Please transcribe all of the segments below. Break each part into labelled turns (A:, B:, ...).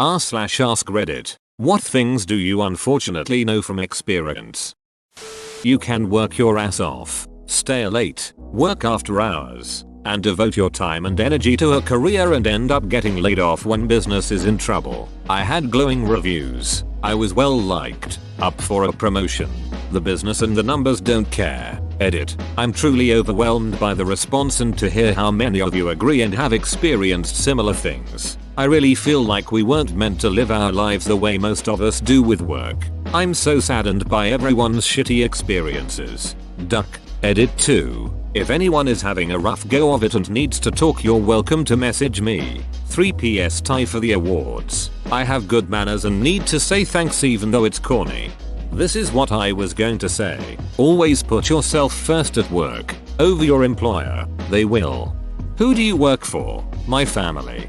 A: r/ask Reddit. What things do you unfortunately know from experience? You can work your ass off, stay late, work after hours, and devote your time and energy to a career and end up getting laid off when business is in trouble. I had glowing reviews. I was well liked, up for a promotion. The business and the numbers don't care. Edit. I'm truly overwhelmed by the response and to hear how many of you agree and have experienced similar things. I really feel like we weren't meant to live our lives the way most of us do with work. I'm so saddened by everyone's shitty experiences. Duck. Edit 2. If anyone is having a rough go of it and needs to talk, you're welcome to message me. 3PS tie for the awards. I have good manners and need to say thanks even though it's corny. This is what I was going to say. Always put yourself first at work, over your employer. They will. Who do you work for? My family.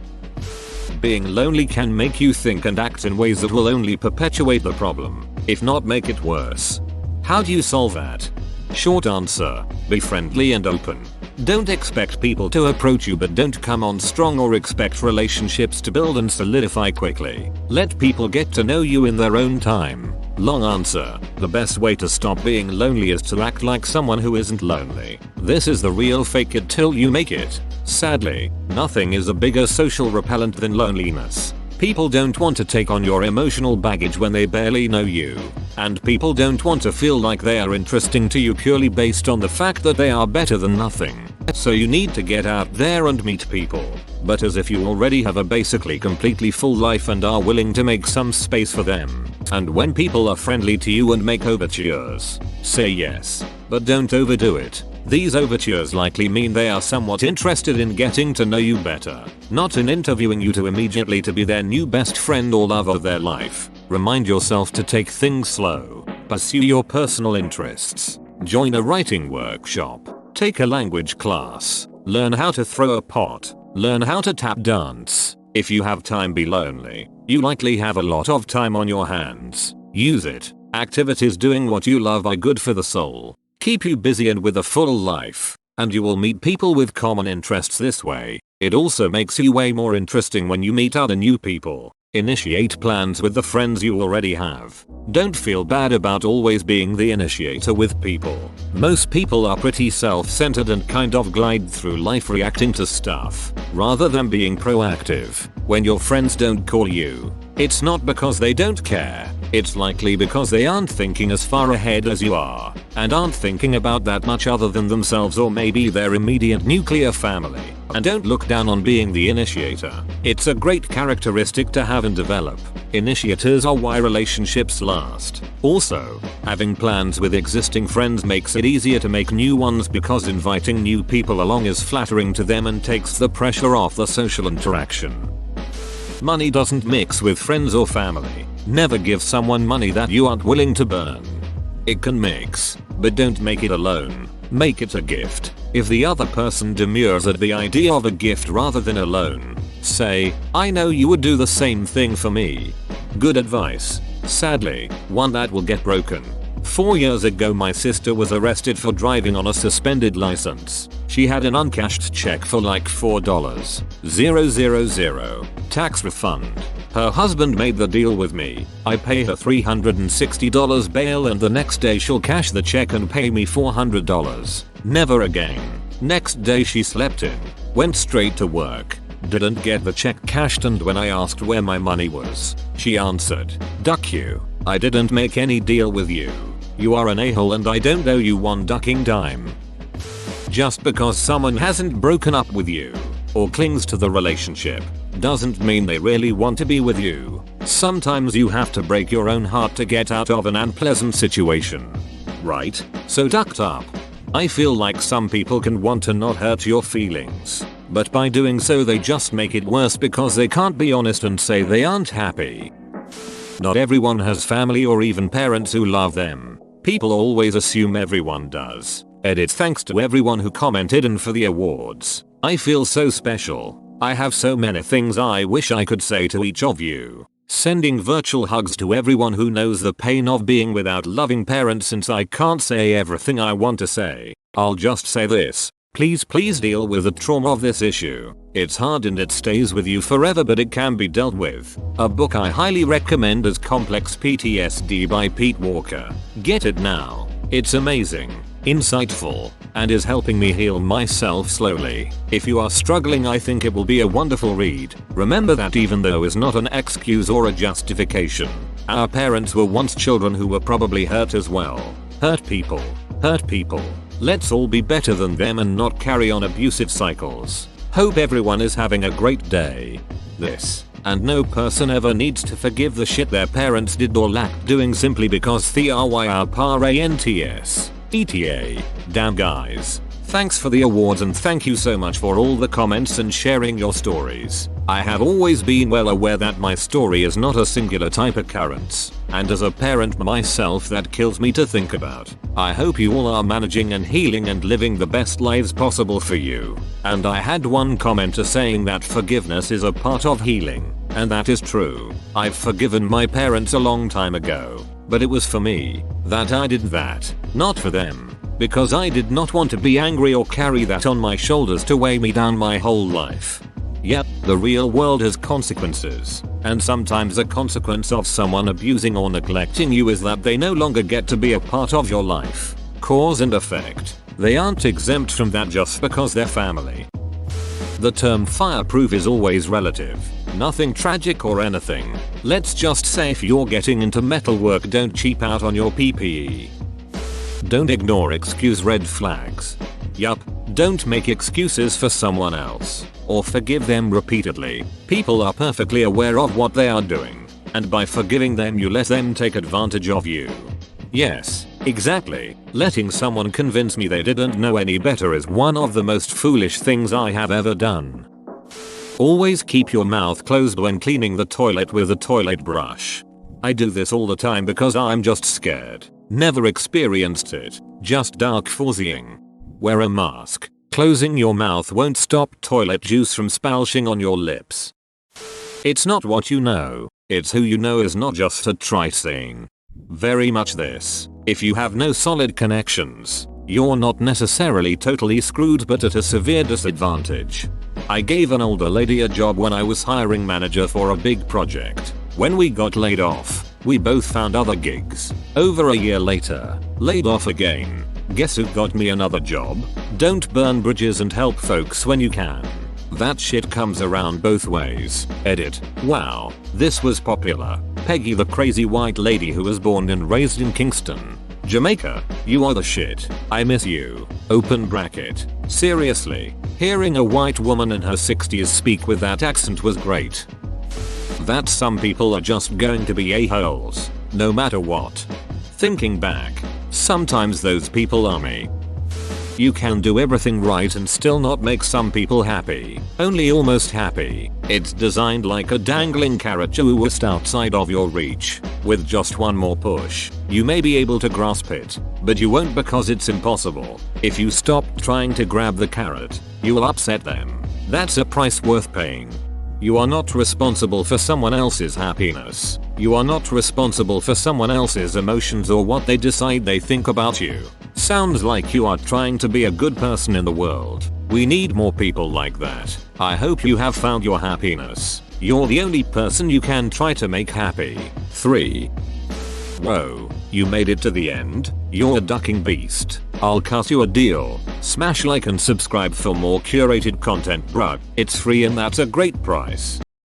A: Being lonely can make you think and act in ways that will only perpetuate the problem, if not make it worse. How do you solve that? Short answer, be friendly and open. Don't expect people to approach you, but don't come on strong or expect relationships to build and solidify quickly. Let people get to know you in their own time. Long answer, the best way to stop being lonely is to act like someone who isn't lonely. This is the real fake it till you make it. Sadly, nothing is a bigger social repellent than loneliness. People don't want to take on your emotional baggage when they barely know you. And people don't want to feel like they are interesting to you purely based on the fact that they are better than nothing. So you need to get out there and meet people. But as if you already have a basically completely full life and are willing to make some space for them. And when people are friendly to you and make overtures, say yes. But don't overdo it. These overtures likely mean they are somewhat interested in getting to know you better, not in interviewing you to immediately to be their new best friend or love of their life. Remind yourself to take things slow, pursue your personal interests, join a writing workshop, take a language class, learn how to throw a pot, learn how to tap dance. If you have time, be lonely. You likely have a lot of time on your hands. Use it. Activities doing what you love are good for the soul. Keep you busy and with a full life, and you will meet people with common interests this way. It also makes you way more interesting when you meet other new people. Initiate plans with the friends you already have. Don't feel bad about always being the initiator with people. Most people are pretty self-centered and kind of glide through life reacting to stuff, rather than being proactive. When your friends don't call you, it's not because they don't care. It's likely because they aren't thinking as far ahead as you are, and aren't thinking about that much other than themselves or maybe their immediate nuclear family. And don't look down on being the initiator. It's a great characteristic to have and develop. Initiators are why relationships last. Also, having plans with existing friends makes it easier to make new ones because inviting new people along is flattering to them and takes the pressure off the social interaction. Money doesn't mix with friends or family. Never give someone money that you aren't willing to burn. It can mix, but don't make it alone. Make it a gift. If the other person demurs at the idea of a gift rather than a loan, say, I know you would do the same thing for me. Good advice. Sadly, one that will get broken. 4 years ago my sister was arrested for driving on a suspended license. She had an uncashed check for like $4,000. Tax refund. Her husband made the deal with me. I pay her $360 bail and the next day she'll cash the check and pay me $400. Never again. Next day she slept in, went straight to work, didn't get the check cashed, and when I asked where my money was, she answered, "Duck you. I didn't make any deal with you. You are an a-hole and I don't owe you one ducking dime." Just because someone hasn't broken up with you, or clings to the relationship, doesn't mean they really want to be with you. Sometimes you have to break your own heart to get out of an unpleasant situation. Right? So ducked up. I feel like some people can want to not hurt your feelings, but by doing so they just make it worse because they can't be honest and say they aren't happy. Not everyone has family or even parents who love them. People always assume everyone does. Edit. Thanks to everyone who commented and for the awards. I feel so special. I have so many things I wish I could say to each of you. Sending virtual hugs to everyone who knows the pain of being without loving parents. Since I can't say everything I want to say, I'll just say this. Please deal with the trauma of this issue. It's hard and it stays with you forever, but it can be dealt with. A book I highly recommend is Complex PTSD by Pete Walker. Get it now. It's amazing, insightful, and is helping me heal myself slowly. If you are struggling, I think it will be a wonderful read. Remember that even though is not an excuse or a justification. Our parents were once children who were probably hurt as well. Hurt people. Hurt people. Let's all be better than them and not carry on abusive cycles. Hope everyone is having a great day. This, and no person ever needs to forgive the shit their parents did or lacked doing simply because they are parents. ETA. Damn guys. Thanks for the awards and thank you so much for all the comments and sharing your stories. I have always been well aware that my story is not a singular type occurrence, and as a parent myself that kills me to think about. I hope you all are managing and healing and living the best lives possible for you. And I had one commenter saying that forgiveness is a part of healing, and that is true. I've forgiven my parents a long time ago, but it was for me that I did that, not for them. Because I did not want to be angry or carry that on my shoulders to weigh me down my whole life. Yep, the real world has consequences, and sometimes a consequence of someone abusing or neglecting you is that they no longer get to be a part of your life. Cause and effect. They aren't exempt from that just because they're family. The term fireproof is always relative. Nothing tragic or anything. Let's just say if you're getting into metalwork, don't cheap out on your PPE. Don't ignore excuse red flags. Yup, don't make excuses for someone else, or forgive them repeatedly. People are perfectly aware of what they are doing, and by forgiving them you let them take advantage of you. Yes, exactly. Letting someone convince me they didn't know any better is one of the most foolish things I have ever done. Always keep your mouth closed when cleaning the toilet with a toilet brush. I do this all the time because I'm just scared. Never experienced it, just dark fuzzying. Wear a mask. Closing your mouth won't stop toilet juice from splashing on your lips. It's not what you know, it's who you know is not just a trite saying. Very much this. If you have no solid connections, you're not necessarily totally screwed but at a severe disadvantage. I gave an older lady a job when I was hiring manager for a big project. When we got laid off, we both found other gigs. Over a year later, laid off again. Guess who got me another job? Don't burn bridges and help folks when you can. That shit comes around both ways. Edit. Wow, this was popular. Peggy, the crazy white lady who was born and raised in Kingston, Jamaica. You are the shit. I miss you. Open bracket. Seriously, hearing a white woman in her 60s speak with that accent was great. That some people are just going to be a-holes, no matter what. Thinking back, sometimes those people are me. You can do everything right and still not make some people happy, only almost happy. It's designed like a dangling carrot just outside of your reach. With just one more push, you may be able to grasp it, but you won't because it's impossible. If you stop trying to grab the carrot, you will upset them. That's a price worth paying. You are not responsible for someone else's happiness. You are not responsible for someone else's emotions or what they decide they think about you. Sounds like you are trying to be a good person in the world. We need more people like that. I hope you have found your happiness. You're the only person you can try to make happy. 3. Whoa, you made it to the end? You're a ducking beast. I'll cut you a deal. Smash like and subscribe for more curated content, bruh. It's free and that's a great price.